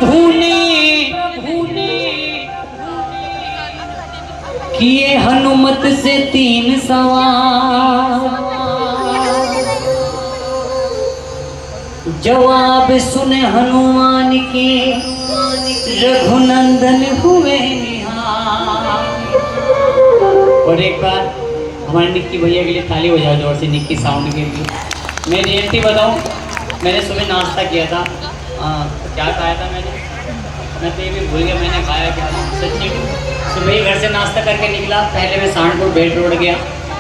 प्रभु ने किए हनुमत से 3 सवाल, जवाब सुने हनुमान के रघुनंदन हुए निहाल। और एक बार हमारे निक्की भैया के लिए ताली हो जाओ जोर से, निक्की साउंड के लिए। मैं रियलिटी बताऊं, मैंने सुबह नाश्ता किया था। क्या खाया था मैं तो ये भी भूल गया मैंने खाया क्या था। सच्ची सुबह ही घर से नाश्ता करके निकला। पहले मैं सहारनपुर बेल्ट रोड गया,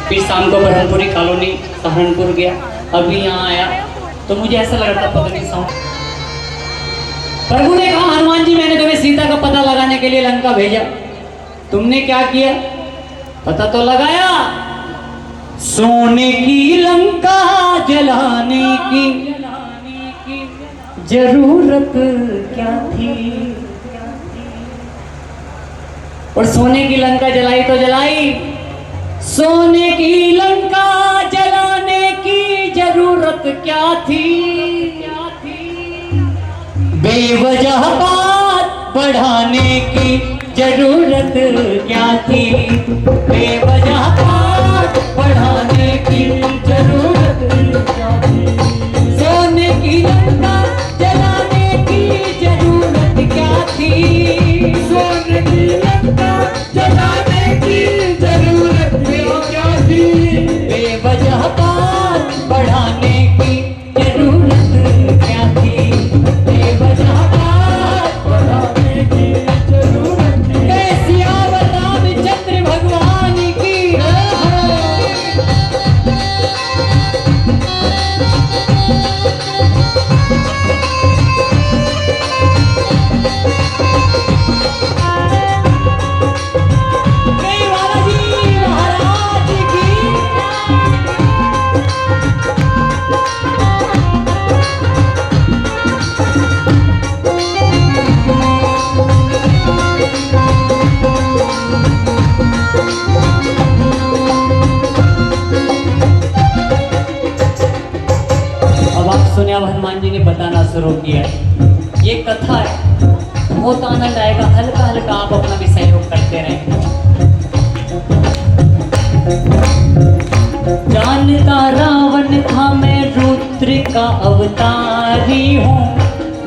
फिर शाम को ब्रह्मपुरी कॉलोनी सहारनपुर गया, अभी यहाँ आया तो मुझे ऐसा लग रहा था पता नहीं साउंड। प्रभु ने कहा हनुमान जी मैंने तुम्हें सीता का पता लगाने के लिए लंका भेजा, तुमने क्या किया? पता तो लगाया। सोने की लंका जलाने की जरूरत क्या थी? और सोने की लंका जलाई तो जलाई, सोने की लंका जलाने की जरूरत क्या थी? बेवजह बात बढ़ाने की जरूरत क्या थी? बेवजह बात बढ़ाने की जरूरत क्या थी? सोने की लंका जलाने की जरूरत क्या थी? सोने की लंका जलाने की जरूरत क्या थी? बेवजह बात बढ़ाने की जरूरत क्या थी? बेवजह बात बढ़ाने की जरूरत कैसी आवत रामचंद्र भगवान की। अब हनुमान जी ने बताना शुरू किया। ये कथा है, बहुत आनंद आएगा। हल्का हल्का आप अपना भी सहयोग करते रहें। जानता रावण था मैं रुद्र का अवतारी हूँ,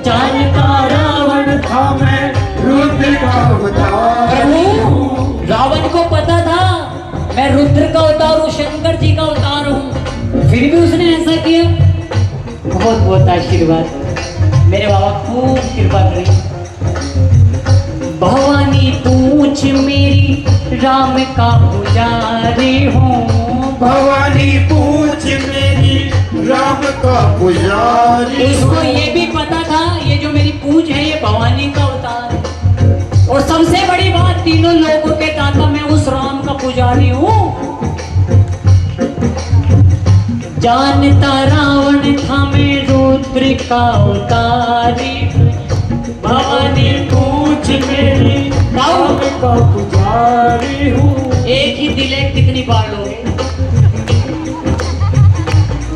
जानता रावण था मैं रुद्र का अवतारी हूँ। रावण को पता था मैं रुद्र का अवतार हूँ, शंकर जी का अवतार हूँ, फिर भी उसने ऐसा किया। बहुत बहुत आशीर्वाद, मेरे बाबा खूब कृपा करें। भवानी पूछ मेरी राम का पुजारी हूँ, भवानी पूछ मेरी राम का पुजारी। उसको ये भी पता था ये जो मेरी पूछ है ये भवानी का अवतार है। और सबसे बड़ी बात, तीनों लोगों के दाता मैं उस राम का पुजारी हूँ। जानता रावण था मैं रुद्र का अवतारी, भवानी पूछ मेरी राम का पुजारी हूँ। एक ही दिल है, कितनी बार लोगे?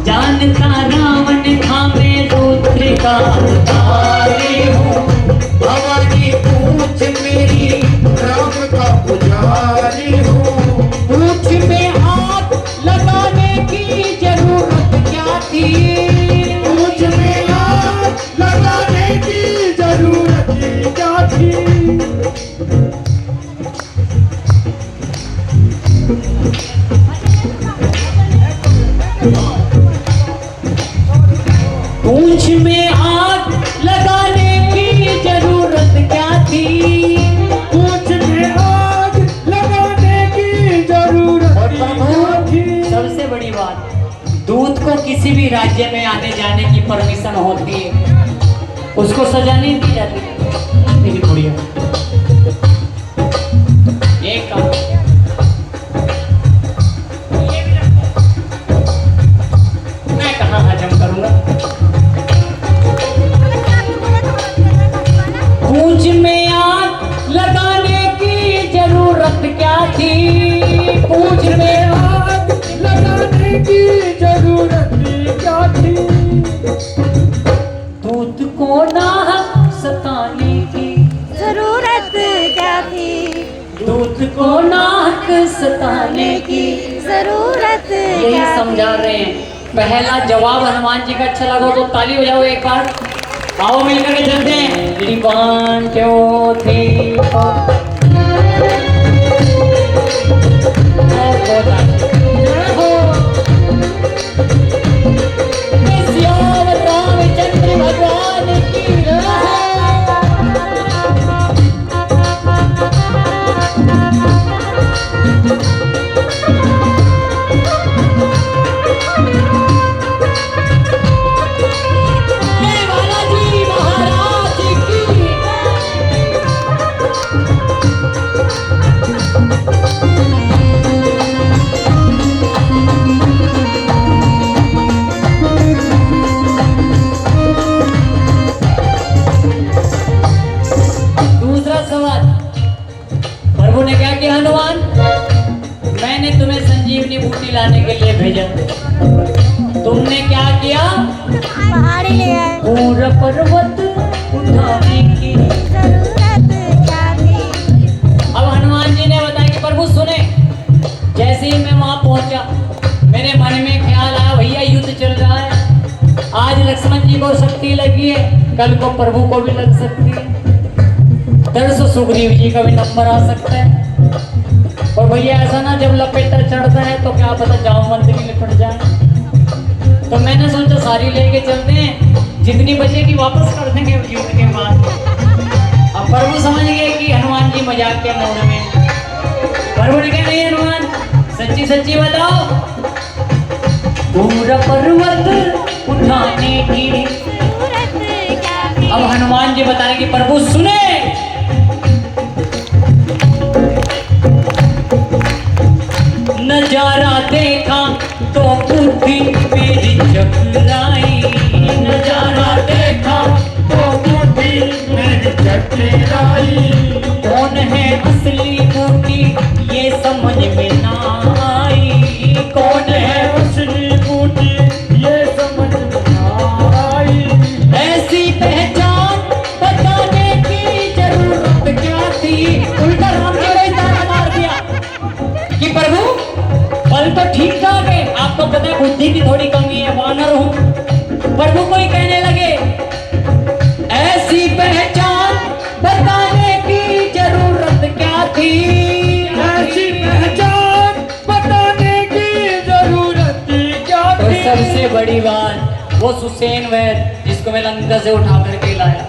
जानता रावण था मैं रुद्र का अवतारी हूँ, भवानी पूछ मेरी राम का पुजारी हूँ। पूछ में हाथ लगाने की जरूरत क्या थी? पूछ में हाथ लगाने की जरूरत क्या थी? पूछ में आग लगाने की जरूरत क्या थी? पूछ में आग लगाने की जरूरत क्या थी? सबसे बड़ी बात, दूत को किसी भी राज्य में आने जाने की परमिशन होती है, उसको सजा नहीं दी जाती। मेरी बुढ़िया एक काम, मैं कहाँ हजम करूंगा? पूछ में आग लगाने की जरूरत क्या थी? पूछ में आग लगाने की जरूरत क्या थी? दूध को ना सताने को नाक सताने की जरूरत यही क्या समझा थी? रहे हैं। पहला जवाब हनुमान जी का अच्छा लगा तो ताली बजाओ एक बार। आओ मिलकर के चलते हैं। 1 2 3 4 जय हो सियावर रामचंद्र भगवान की जय हो। जय बालाजी महाराज की। दूसरा सवाल, प्रभु ने क्या किया हनुमान? मैंने तुम्हें संजीवनी बूटी लाने के लिए भेजा, तुमने क्या किया? पहाड़ी ले आए। पूरा पर्वत उठाने की जरूरत क्या थी? अब हनुमान जी ने बताया कि प्रभु सुने, जैसे ही मैं वहां पहुंचा मेरे मन में ख्याल आया भैया युद्ध चल रहा है, आज लक्ष्मण जी को शक्ति लगी है, कल को प्रभु को भी लग सकती है, दरअसल सुग्रीव जी का भी नंबर आ सकता है। और भैया ऐसा ना जब लपेटा चढ़ता है तो क्या पता जाओ मंत्री लिपट जाए। तो मैंने सोचा सारी लेके चलते हैं, जितनी बचेगी वापस कर देंगे युद्ध के बाद। अब प्रभु समझ गए कि हनुमान जी मजाक के मूड में। प्रभु ने कहा नहीं हनुमान, सच्ची सच्ची बताओ, पूरा पर्वत उठाने की। जरूरत क्या थी? अब हनुमान जी बता रहे कि प्रभु सुने, नजारा देखा तो बुद्धि मेरी चकराई, नजारा देखा तो बुद्धि मेरी चकराई। कौन है असली बूटी ये समझ में ना आई, कौन है असली बूटी ये समझ में ना आई। ऐसी पहचान बताने की जरूरत क्या थी? उल्टा राम जी ने ताना मार दिया कि प्रभु बल तो ठीक ठाक है, आपको पता है बुद्धि की थोड़ी कमी है, वानर हूं। प्रभु को ही कहने लगे ऐसी पहचान बताने की जरूरत क्या थी? ऐसी पहचान बताने की जरूरत क्या और थी? सबसे बड़ी बात, वो सुसेन वैद जिसको मैं लंका से उठा करके लाया,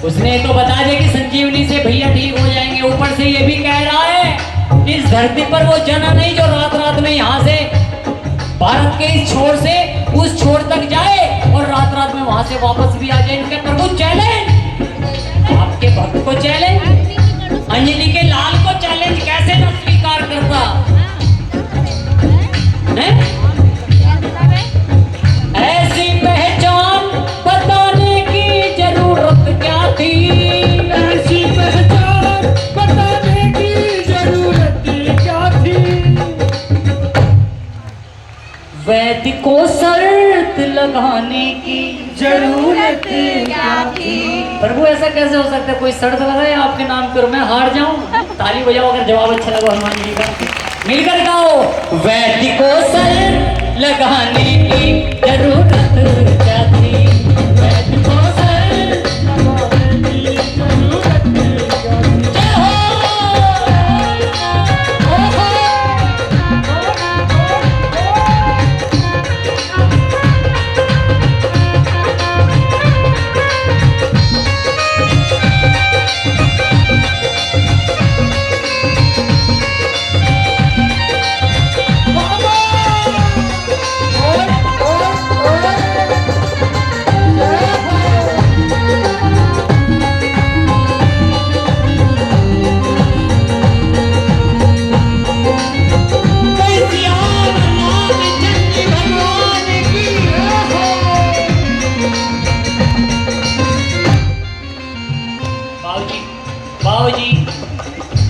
उसने तो बता दिया कि संजीवनी से भैया ठीक हो जाएंगे, ऊपर से ये भी कह रहा है इस धरती पर वो जना नहीं जो रात रात में यहाँ से भारत के इस छोर से उस छोर तक जाए और रात रात में वहां से वापस भी आ जाए। इनके प्रभु चैलेंज, आपके भक्त को चैलेंज, अंजलि के लाल को चैलेंज कैसे न स्वीकार करता है? ऐसी पहचान बताने की जरूरत क्या थी? ऐसी पहचान बताने की जरूरत क्या थी? वैद्य को शर्त लगाने की जरूरत क्या थी? प्रभु ऐसा कैसे हो सकता है? कोई शर्त लगाए आपके नाम पर मैं हार जाऊं? ताली बजाओ अगर जवाब अच्छा लगा हनुमान जी का। मिलकर गाओ, वैद्य को शर्त लगाने की जरूरत क्या थी? वैद्य को शर्त लगाने की जरूरत क्या थी? जय हो। ओहो।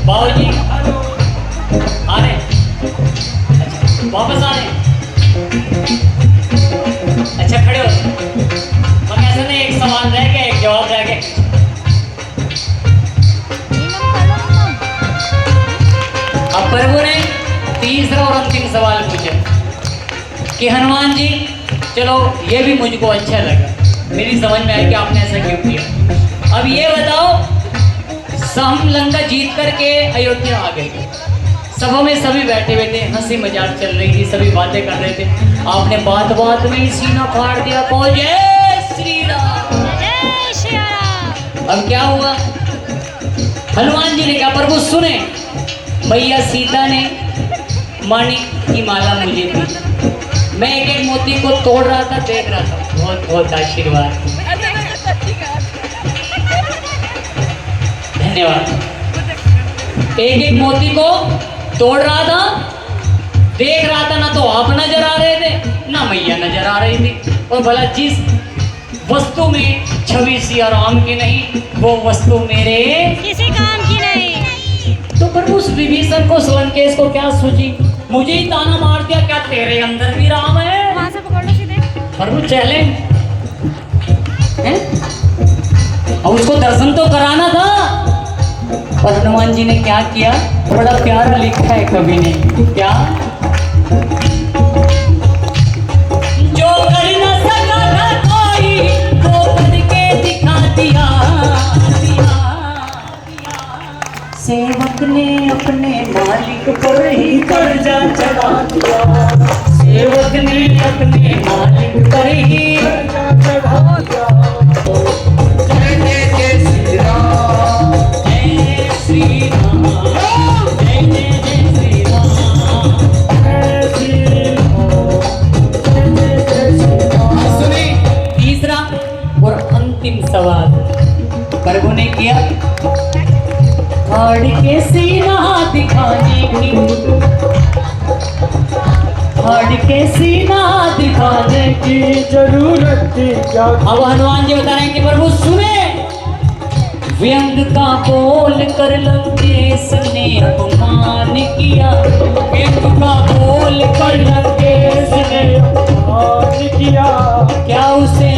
बाबूजी आ रहे हैं? अच्छा, वापस आ रहे हैं? अच्छा खड़े हो। मगर ऐसा नहीं, एक सवाल रह गया, एक जवाब रह गया। कि हनुमान जी, चलो ये भी मुझको अच्छा लगा, मेरी समझ में आया कि आपने ऐसा क्यों किया। अब ये बताओ, हम लंका जीत करके अयोध्या आ गए, सभा में सभी बैठे हुए थे, हंसी मजाक चल रही थी, सभी बातें कर रहे थे। आपने बात बात में ही सीना फाड़ दिया, कहो जय श्री राम। जय श्री राम। अब क्या हुआ, हनुमान जी ने कहा प्रभु सुने, भैया सीता ने माणिक की माला मुझे दी, मैं एक एक मोती को तोड़ रहा था, देख रहा था। बहुत बहुत आशीर्वाद, धन्यवाद। एक एक मोती को तोड़ रहा था, देख रहा था, ना तो आप नजर आ रहे थे ना मैया नजर आ रही थी। और भला जिस वस्तु में छवि सिया राम की नहीं, वो वस्तु मेरे किसी काम की नहीं। तो प्रभु उस विभीषण को, लंकेश को क्या सोची, मुझे ही ताना मार दिया, क्या तेरे अंदर भी राम है? वहां से पकड़ लो सीधे। प्रभु चैलेंज है, और उसको दर्शन तो कराना था। और हनुमान जी ने क्या किया, बड़ा प्यारा लिखा है कवि ने, क्या, जो कर न सका था कोई, वो करके दिखा दिया। सेवक ने अपने मालिक पर ही कर्जा चढ़ा दिया, सेवक ने अपने मालिक पर ही कर्जा चढ़ा दिया। जय जय जय श्री राम, जय श्री राम, जय जय जय श्री राम, जय श्री राम, जय जय श्री राम। सुने तीसरा और अंतिम सवाल प्रभु ने किया, फाड़ के सीना दिखाने की, फाड़ के सीना दिखाने की जरूरत क्या। अब हनुमान जी बता रहे हैं कि प्रभु सुने, व्यंग का बोल कर लंकेश ने अपमान किया, व्यंग का बोल कर लंकेश ने अपमान किया, क्या उसे